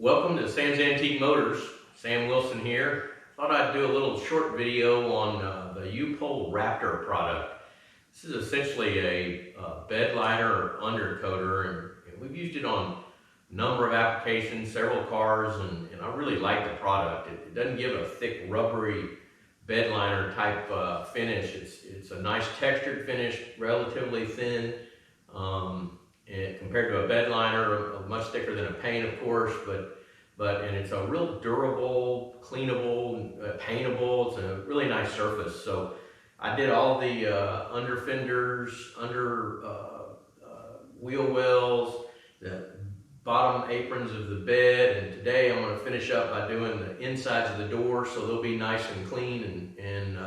Welcome to Sam's Antique Motors. Sam Wilson here. Thought I'd do a little short video on the U-Pol Raptor product. This is essentially a bed liner or undercoater, and we've used it on a number of applications, several cars, and I really like the product. It doesn't give a thick rubbery bed liner type finish. It's a nice textured finish, relatively thin. And compared to a bed liner, much thicker than a paint, of course, and it's a real durable, cleanable, paintable. It's a really nice surface. So I did all the under fenders, under wheel wells, the bottom aprons of the bed, and today I'm going to finish up by doing the insides of the door, so they'll be nice and clean, and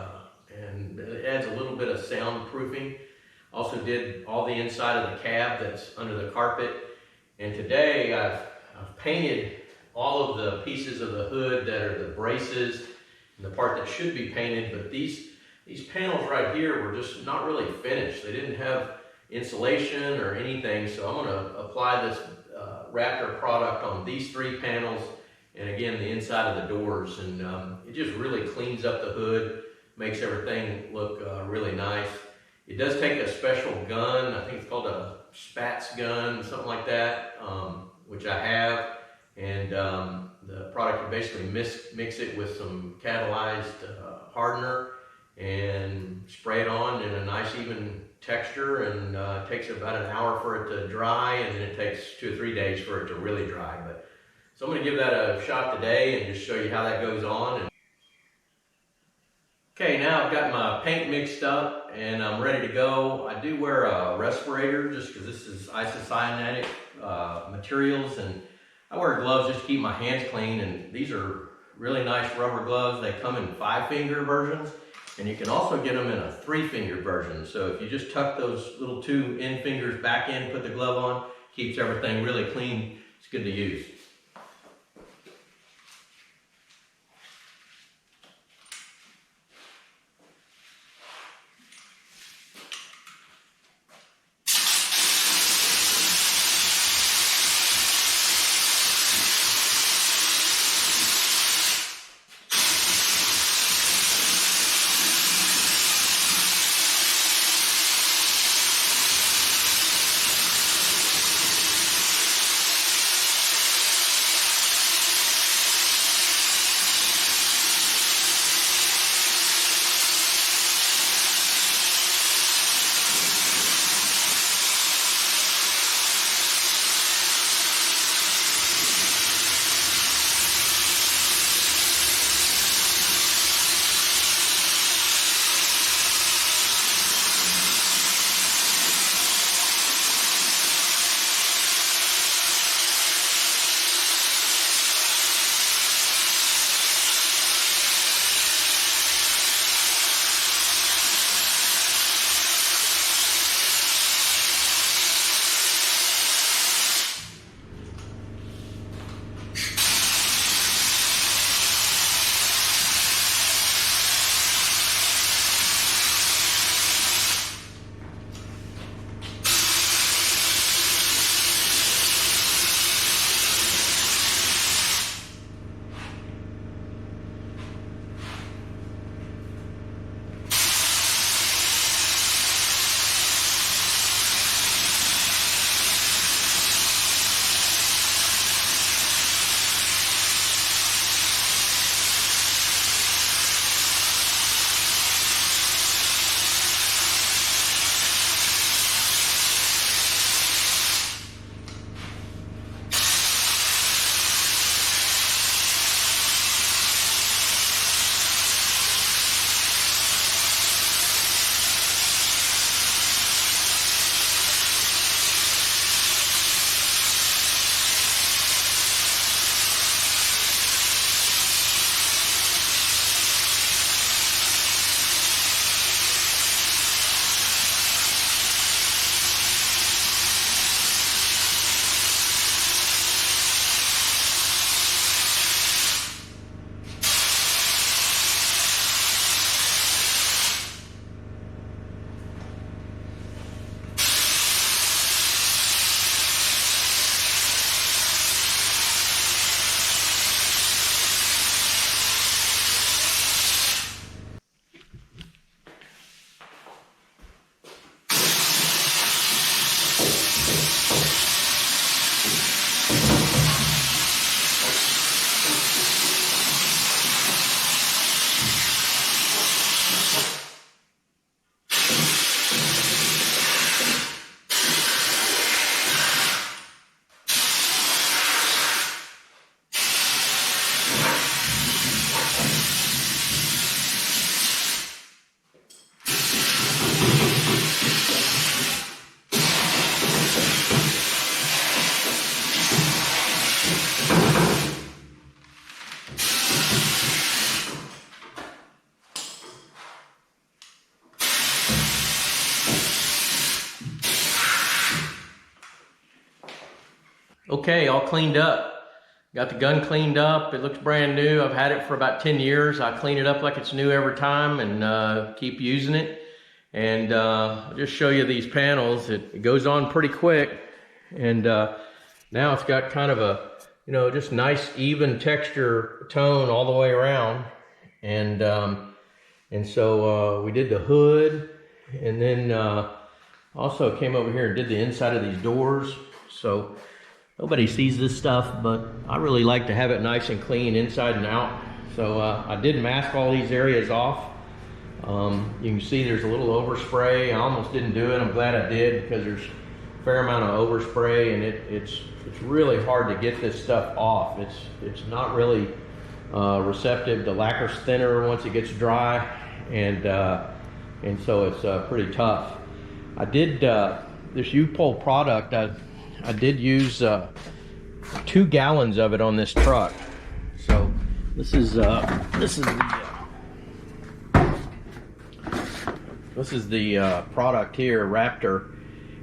it adds a little bit of soundproofing. Also did all the inside of the cab that's under the carpet. And today I've painted all of the pieces of the hood that are the braces and the part that should be painted, but these panels right here were just not really finished. They didn't have insulation or anything, so I'm going to apply this Raptor product on these three panels, and again the inside of the doors, and it just really cleans up the hood, makes everything look really nice. It does take a special gun. I think it's called a Spats gun, something like that, which I have. And the product, you basically mix it with some catalyzed hardener and spray it on in a nice even texture, and it takes about an hour for it to dry, and then it takes 2 or 3 days for it to really dry. So I'm going to give that a shot today and just show you how that goes on. Okay, now I've got my paint mixed up and I'm ready to go. I do wear a respirator just because this is isocyanatic materials, and I wear gloves just to keep my hands clean, and these are really nice rubber gloves. They come in 5-finger versions, and you can also get them in a 3-finger version. So if you just tuck those little 2 end fingers back in, put the glove on, keeps everything really clean. It's good to use. Okay, all cleaned up. Got the gun cleaned up. It looks brand new. I've had it for about 10 years. I clean it up like it's new every time and keep using it. And I'll just show you these panels. It goes on pretty quick. And now it's got kind of a, you know, just nice even texture tone all the way around. And so we did the hood, and then also came over here and did the inside of these doors. So nobody sees this stuff, but I really like to have it nice and clean inside and out. So I did mask all these areas off. You can see there's a little overspray. I almost didn't do it. I'm glad I did, because there's a fair amount of overspray, and it's really hard to get this stuff off. It's not really receptive. The lacquer's thinner once it gets dry, and so it's pretty tough. I did this U-Pol product. I did use 2 gallons of it on this truck. So this is the product here, Raptor,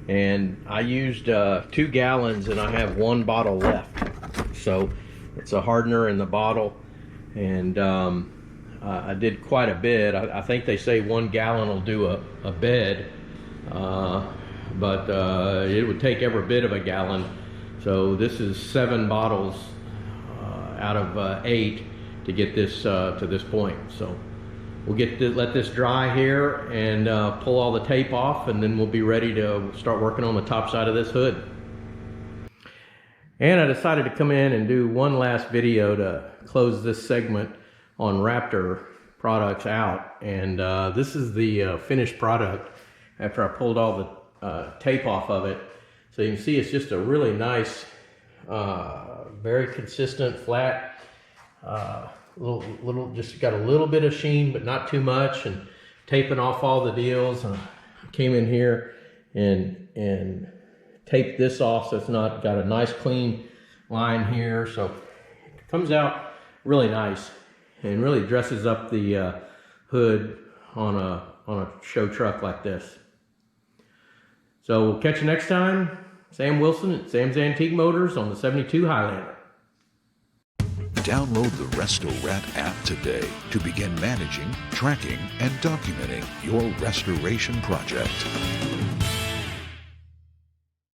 and I used 2 gallons, and I have 1 bottle left. So it's a hardener in the bottle, and I did quite a bit. I think they say 1 gallon will do a bed, but it would take every bit of a gallon. So this is 7 bottles out of 8 to get this to this point. So we'll let this dry here and pull all the tape off, and then we'll be ready to start working on the top side of this hood. And I decided to come in and do one last video to close this segment on Raptor products out. And this is the finished product after I pulled all the tape off of it. So you can see it's just a really nice, very consistent, flat, just got a little bit of sheen, but not too much, and taping off all the deals. I came in here and taped this off, so it's not got a nice clean line here. So it comes out really nice and really dresses up the hood on a show truck like this. So we'll catch you next time. Sam Wilson at Sam's Antique Motors on the 72 Highlander. Download the Resto-Rat app today to begin managing, tracking, and documenting your restoration project.